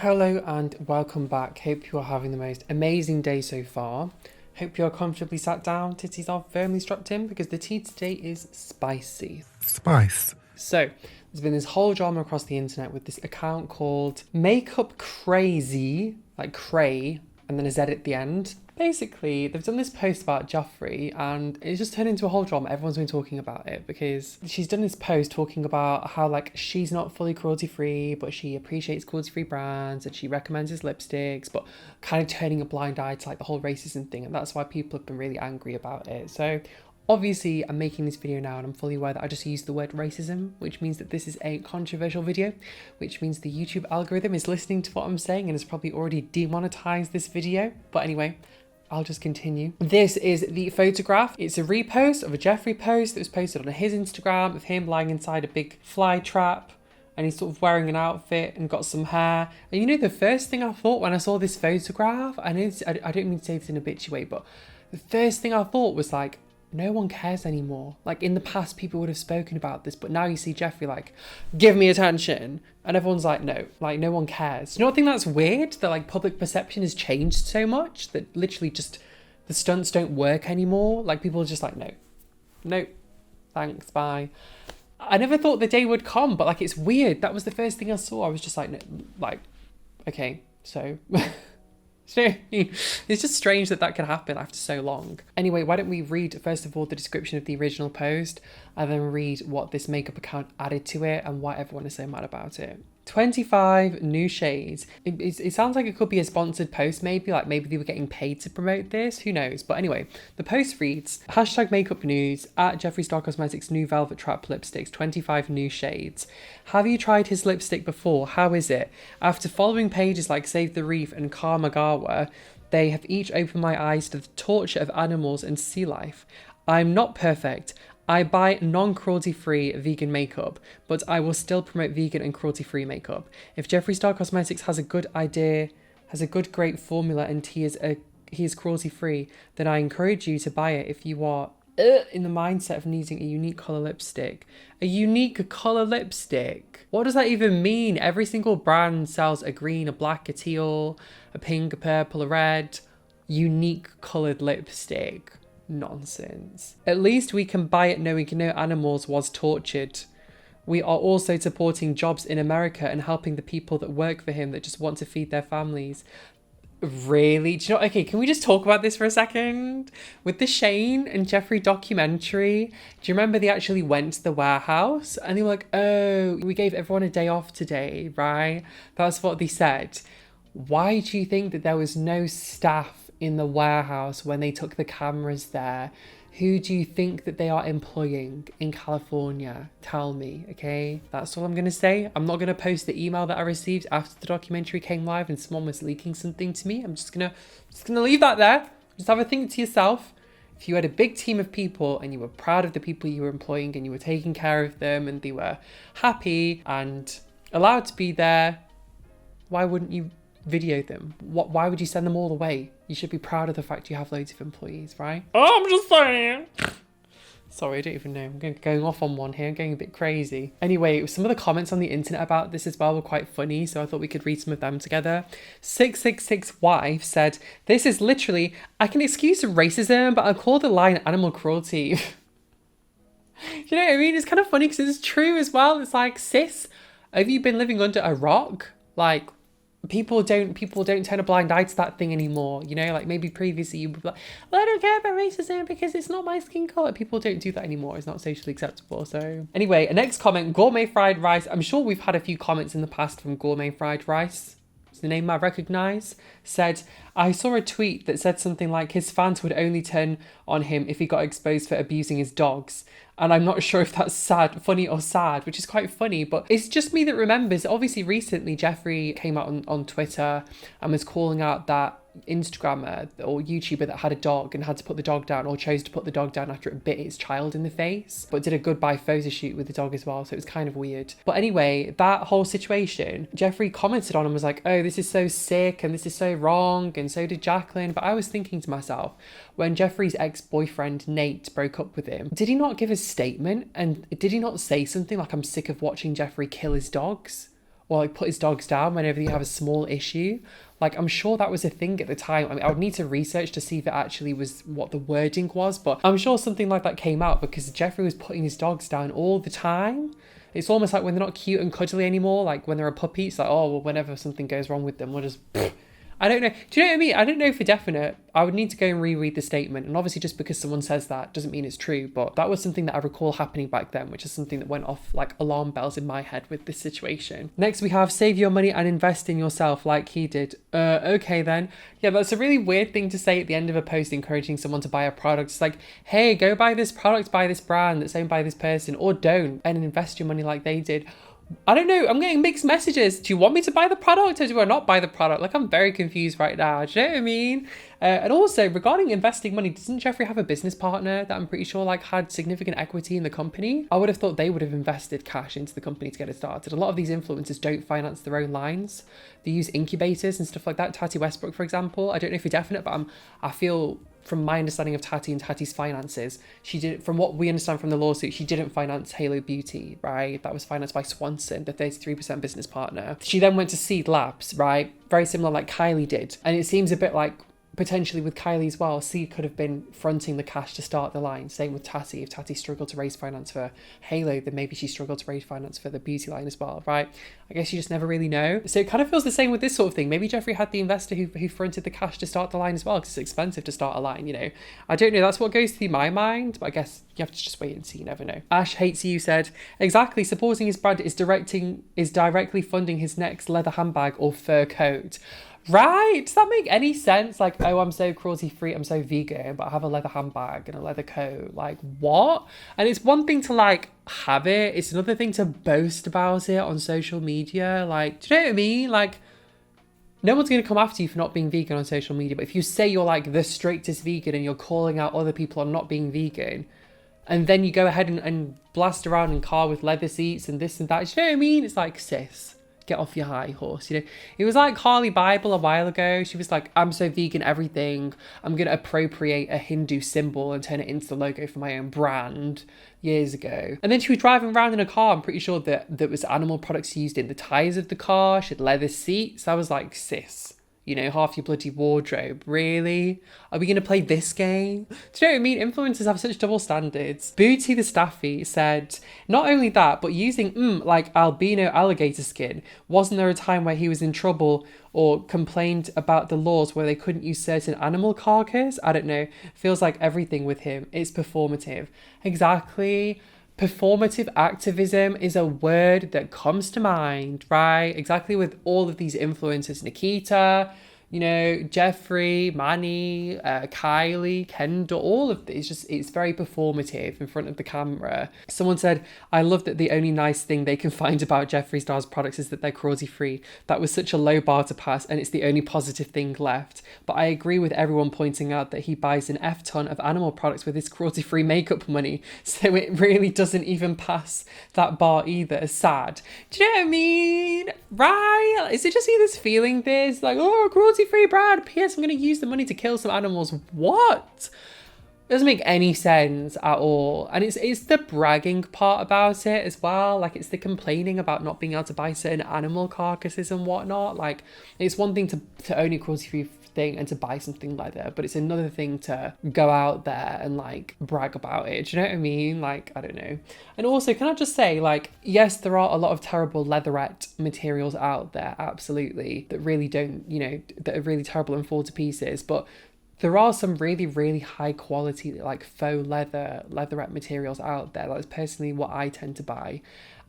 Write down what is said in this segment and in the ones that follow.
Hello and welcome back. Hope you are having the most amazing day so far. Hope you are comfortably sat down, titties are firmly strapped in because the tea today is spicy. Spice. So, there's been this whole drama across the internet with this account called Makeup Crazy, like cray, and then a Z at the end. Basically, they've done this post about Jeffree and it's just turned into a whole drama. Everyone's been talking about it because she's done this post talking about how like she's not fully cruelty free, but she appreciates cruelty free brands and she recommends his lipsticks, but kind of turning a blind eye to like the whole racism thing. And that's why people have been really angry about it. So obviously, I'm making this video now and I'm fully aware that I just used the word racism, which means that this is a controversial video, which means the YouTube algorithm is listening to what I'm saying and has probably already demonetized this video. But anyway, I'll just continue. This is the photograph. It's a repost of a Jeffree post that was posted on his Instagram of him lying inside a big fly trap and he's sort of wearing an outfit and got some hair. And you know, the first thing I thought when I saw this photograph, I don't mean to say this in a bitchy way, but the first thing I thought was like, no one cares anymore. Like in the past, people would have spoken about this, but now you see Jeffree like, give me attention. And everyone's like, no, like no one cares. You know what I think that's weird? That like public perception has changed so much that literally just the stunts don't work anymore. Like people are just like, no, thanks, bye. I never thought the day would come, but like it's weird. That was the first thing I saw. I was just like, no, like, okay, so... So it's just strange that that can happen after so long. Anyway, why don't we read first of all the description of the original post and then read what this makeup account added to it and why everyone is so mad about it. 25 new shades. It sounds like it could be a sponsored post maybe, like maybe they were getting paid to promote this, who knows. But anyway, the post reads, #makeup news, at Jeffree Star Cosmetics new Velvet Trap lipsticks, 25 new shades. Have you tried his lipstick before? How is it? After following pages like Save the Reef and Karmagawa, they have each opened my eyes to the torture of animals and sea life. I'm not perfect. I buy non-cruelty-free vegan makeup, but I will still promote vegan and cruelty-free makeup. If Jeffree Star Cosmetics has a good idea, has a good, great formula, and he is cruelty-free, then I encourage you to buy it if you are in the mindset of needing a unique colour lipstick. A unique colour lipstick? What does that even mean? Every single brand sells a green, a black, a teal, a pink, a purple, a red. Unique coloured lipstick. Nonsense. At least we can buy it knowing no animals was tortured. We are also supporting jobs in America and helping the people that work for him that just want to feed their families. Really? Do you know? Okay, can we just talk about this for a second? With the Shane and Jeffree documentary, do you remember they actually went to the warehouse and they were like, oh, we gave everyone a day off today, right? That's what they said. Why do you think that there was no staff in the warehouse when they took the cameras there? Who do you think that they are employing in California? Tell me, okay? That's all I'm going to say. I'm not going to post the email that I received after the documentary came live and someone was leaking something to me. I'm just going to leave that there. Just have a think to yourself. If you had a big team of people and you were proud of the people you were employing and you were taking care of them and they were happy and allowed to be there, why wouldn't you video them? Why would you send them all away? You should be proud of the fact you have loads of employees, right? Oh, I'm just saying. Sorry, I don't even know. I'm going off on one here. I'm going a bit crazy. Anyway, some of the comments on the internet about this as well were quite funny, so I thought we could read some of them together. 666 Wife said, this is literally, I can excuse racism, but I'll call the line animal cruelty. You know what I mean? It's kind of funny because it's true as well. It's like, sis, have you been living under a rock? Like, people don't turn a blind eye to that thing anymore, you know? Like maybe previously you would be like, well, I don't care about racism because it's not my skin color. People don't do that anymore. It's not socially acceptable. So anyway, a next comment, Gourmet Fried Rice. I'm sure we've had a few comments in the past from Gourmet Fried Rice. It's the name I recognize. Said, I saw a tweet that said something like his fans would only turn on him if he got exposed for abusing his dogs. And I'm not sure if that's funny or sad, which is quite funny, but it's just me that remembers. Obviously, recently, Jeffree came out on Twitter and was calling out that Instagrammer or YouTuber that had a dog and had to put the dog down or chose to put the dog down after it bit its child in the face, but did a goodbye photo shoot with the dog as well. So it was kind of weird. But anyway, that whole situation, Jeffree commented on and was like, oh, this is so sick and this is so wrong. And so did Jacqueline. But I was thinking to myself, when Jeffree's ex-boyfriend Nate broke up with him, did he not give a statement? And did he not say something like, I'm sick of watching Jeffree kill his dogs? or like put his dogs down whenever you have a small issue. Like, I'm sure that was a thing at the time. I mean, I would need to research to see if it actually was what the wording was, but I'm sure something like that came out because Jeffree was putting his dogs down all the time. It's almost like when they're not cute and cuddly anymore, like when they're a puppy, it's like, oh, well, whenever something goes wrong with them, we'll just... I don't know. Do you know what I mean? I don't know for definite. I would need to go and reread the statement. And obviously just because someone says that doesn't mean it's true. But that was something that I recall happening back then, which is something that went off like alarm bells in my head with this situation. Next we have save your money and invest in yourself like he did. Okay then. Yeah, that's a really weird thing to say at the end of a post encouraging someone to buy a product. It's like, hey, go buy this product by this brand that's owned by this person, or don't, and invest your money like they did. I don't know. I'm getting mixed messages. Do you want me to buy the product or do I not buy the product? Like, I'm very confused right now. Do you know what I mean? And also, regarding investing money, doesn't Jeffree have a business partner that I'm pretty sure like had significant equity in the company? I would have thought they would have invested cash into the company to get it started. A lot of these influencers don't finance their own lines. They use incubators and stuff like that. Tati Westbrook, for example. I don't know if you're definite, but I feel... from my understanding of Tati and Tati's finances, she did, from what we understand from the lawsuit, she didn't finance Halo Beauty, right? That was financed by Swanson, the 33% business partner. She then went to Seed Labs, right? Very similar like Kylie did. And it seems a bit like potentially with Kylie as well, Seed could have been fronting the cash to start the line. Same with Tati. If Tati struggled to raise finance for Halo, then maybe she struggled to raise finance for the beauty line as well, right? I guess you just never really know. So it kind of feels the same with this sort of thing. Maybe Jeffree had the investor who fronted the cash to start the line as well, because it's expensive to start a line, you know. I don't know, that's what goes through my mind, but I guess you have to just wait and see, you never know. Ash Hates You said, exactly, supporting his brand is directly funding his next leather handbag or fur coat. Right? Does that make any sense? Like, oh, I'm so cruelty free, I'm so vegan, but I have a leather handbag and a leather coat. Like, what? And it's one thing to like have it, it's another thing to boast about it on social media. Like, do you know what I mean? Like, no one's going to come after you for not being vegan on social media, but if you say you're like the strictest vegan and you're calling out other people on not being vegan, and then you go ahead and blast around in car with leather seats and this and that, do you know what I mean? It's like, sis, get off your high horse, you know. It was like Carly Bible a while ago. She was like, I'm so vegan everything, I'm gonna appropriate a Hindu symbol and turn it into the logo for my own brand, years ago. And then she was driving around in a car, I'm pretty sure that was animal products used in the tires of the car. She had leather seats. I was like, sis, you know, half your bloody wardrobe. Really? Are we going to play this game? Do you know what I mean? Influencers have such double standards. Booty the Staffy said, not only that, but using like albino alligator skin. Wasn't there a time where he was in trouble or complained about the laws where they couldn't use certain animal carcass? I don't know. Feels like everything with him. It's performative. Exactly. Performative activism is a word that comes to mind, right? Exactly with all of these influencers, Nikita, you know, Jeffree, Manny, Kylie, Kendall, all of this, it's very performative in front of the camera. Someone said, I love that the only nice thing they can find about Jeffree Star's products is that they're cruelty free. That was such a low bar to pass and it's the only positive thing left. But I agree with everyone pointing out that he buys an F ton of animal products with his cruelty free makeup money. So it really doesn't even pass that bar either. Sad. Do you know what I mean? Right? Is it just me that's feeling this? Like, oh, cruelty free brand. P.S. I'm going to use the money to kill some animals. What? It doesn't make any sense at all. And it's the bragging part about it as well. Like, it's the complaining about not being able to buy certain animal carcasses and whatnot. Like, it's one thing to own a cruelty free thing and to buy something like that, but it's another thing to go out there and like brag about it. Do you know what I mean? Like, I don't know. And also, can I just say, like, yes, there are a lot of terrible leatherette materials out there, absolutely, that really don't, you know, that are really terrible and fall to pieces, but there are some really, really high quality, like faux leatherette materials out there. That's personally what I tend to buy.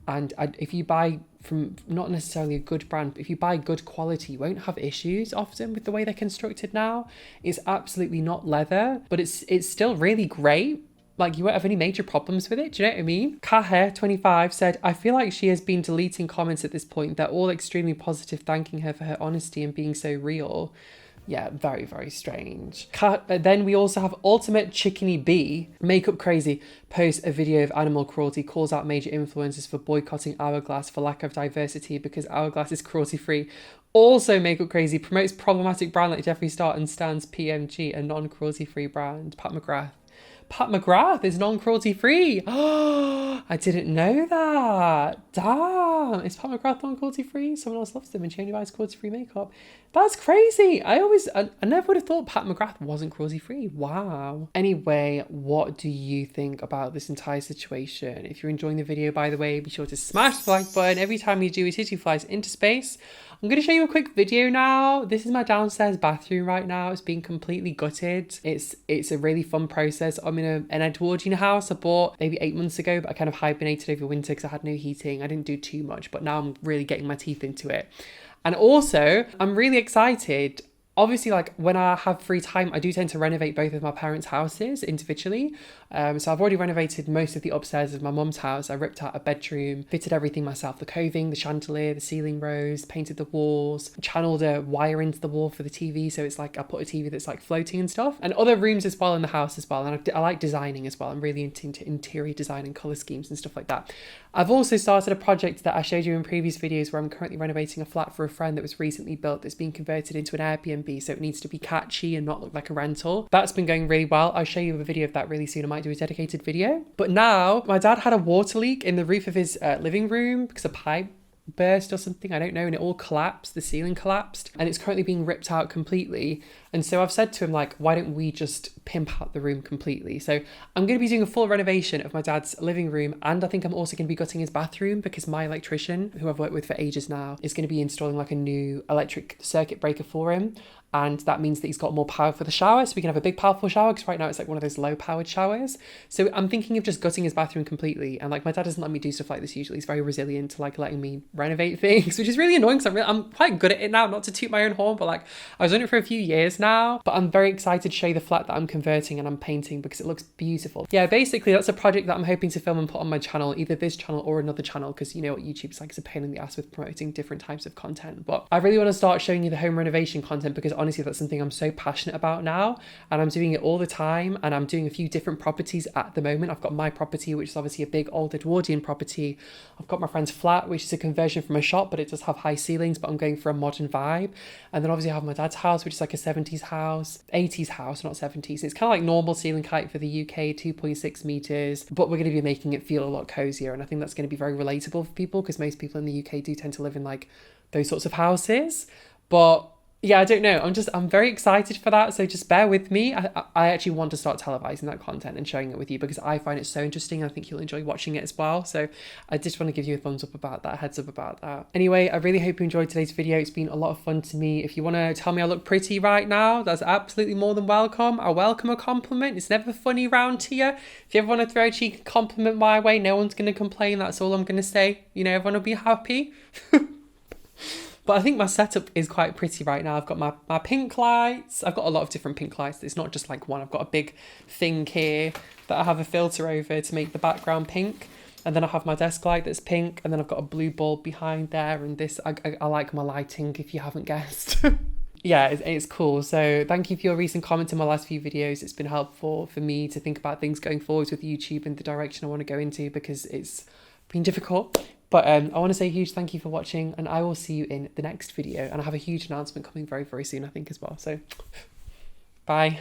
And if you buy from not necessarily a good brand, but if you buy good quality, you won't have issues often with the way they're constructed now. It's absolutely not leather, but it's still really great. Like, you won't have any major problems with it. Do you know what I mean? Kaher25 said, I feel like she has been deleting comments at this point. They're all extremely positive, thanking her for her honesty and being so real. Yeah, very, very strange. Then we also have Ultimate Chickeny B. Makeup Crazy posts a video of animal cruelty, calls out major influencers for boycotting Hourglass for lack of diversity because Hourglass is cruelty free. Also, Makeup Crazy promotes problematic brand like Jeffree Star and stands PMG, a non-cruelty free brand. Pat McGrath. Pat McGrath is non-cruelty free. Oh, I didn't know that. Damn, is Pat McGrath non-cruelty free? Someone else loves him and she only buys cruelty free makeup. That's crazy. I never would have thought Pat McGrath wasn't cruelty free. Wow. Anyway, what do you think about this entire situation? If you're enjoying the video, by the way, be sure to smash the like button. Every time you do, a titty flies into space. I'm going to show you a quick video now. This is my downstairs bathroom right now. It's been completely gutted. It's a really fun process. I'm in an Edwardian house I bought maybe 8 months ago, but I kind of hibernated over winter because I had no heating. I didn't do too much, but now I'm really getting my teeth into it. And also, I'm really excited. Obviously, like when I have free time, I do tend to renovate both of my parents' houses individually. So I've already renovated most of the upstairs of my mum's house. I ripped out a bedroom, fitted everything myself, the coving, the chandelier, the ceiling rose, painted the walls, channeled a wire into the wall for the TV. So it's like I put a TV that's like floating and stuff, and other rooms as well in the house as well. And I like designing as well. I'm really into interior design and colour schemes and stuff like that. I've also started a project that I showed you in previous videos where I'm currently renovating a flat for a friend that was recently built that's been converted into an Airbnb, so it needs to be catchy and not look like a rental. That's been going really well. I'll show you a video of that really soon. I might do a dedicated video. But now my dad had a water leak in the roof of his living room because a pipe burst or something, I don't know, and it all collapsed, the ceiling collapsed, and it's currently being ripped out completely. And so I've said to him, like, why don't we just pimp out the room completely? So I'm going to be doing a full renovation of my dad's living room, and I think I'm also going to be gutting his bathroom because my electrician, who I've worked with for ages now, is going to be installing like a new electric circuit breaker for him. And that means that he's got more power for the shower, so we can have a big powerful shower, because right now it's like one of those low powered showers. So I'm thinking of just gutting his bathroom completely. And like my dad doesn't let me do stuff like this usually. He's very resilient to like letting me renovate things, which is really annoying because I'm quite good at it now, not to toot my own horn, but like I was doing it for a few years now. But I'm very excited to show you the flat that I'm converting and I'm painting because it looks beautiful. Yeah, basically that's a project that I'm hoping to film and put on my channel, either this channel or another channel, because you know what YouTube's like, it's a pain in the ass with promoting different types of content. But I really want to start showing you the home renovation content because honestly that's something I'm so passionate about now, and I'm doing it all the time, and I'm doing a few different properties at the moment. I've got my property, which is obviously a big old Edwardian property. I've got my friend's flat, which is a conversion from a shop, but it does have high ceilings, but I'm going for a modern vibe. And then obviously I have my dad's house, which is like a 70s house, 80s house, not 70s. It's kind of like normal ceiling height for the UK, 2.6 meters, but we're going to be making it feel a lot cozier. And I think that's going to be very relatable for people because most people in the UK do tend to live in like those sorts of houses. But yeah, I don't know. I'm very excited for that. So just bear with me. I actually want to start televising that content and sharing it with you because I find it so interesting. I think you'll enjoy watching it as well. So I just want to give you a thumbs up about that, heads up about that. Anyway, I really hope you enjoyed today's video. It's been a lot of fun to me. If you want to tell me I look pretty right now, that's absolutely more than welcome. I welcome a compliment. It's never funny round here. If you ever want to throw a cheeky compliment my way, no one's going to complain. That's all I'm going to say. You know, everyone will be happy. But I think my setup is quite pretty right now. I've got my pink lights. I've got a lot of different pink lights. It's not just like one. I've got a big thing here that I have a filter over to make the background pink. And then I have my desk light that's pink. And then I've got a blue bulb behind there. And this, I like my lighting, if you haven't guessed. Yeah, it's cool. So thank you for your recent comments in my last few videos. It's been helpful for me to think about things going forwards with YouTube and the direction I want to go into because it's been difficult. But I want to say a huge thank you for watching, and I will see you in the next video. And I have a huge announcement coming very, very soon, I think, as well. So bye.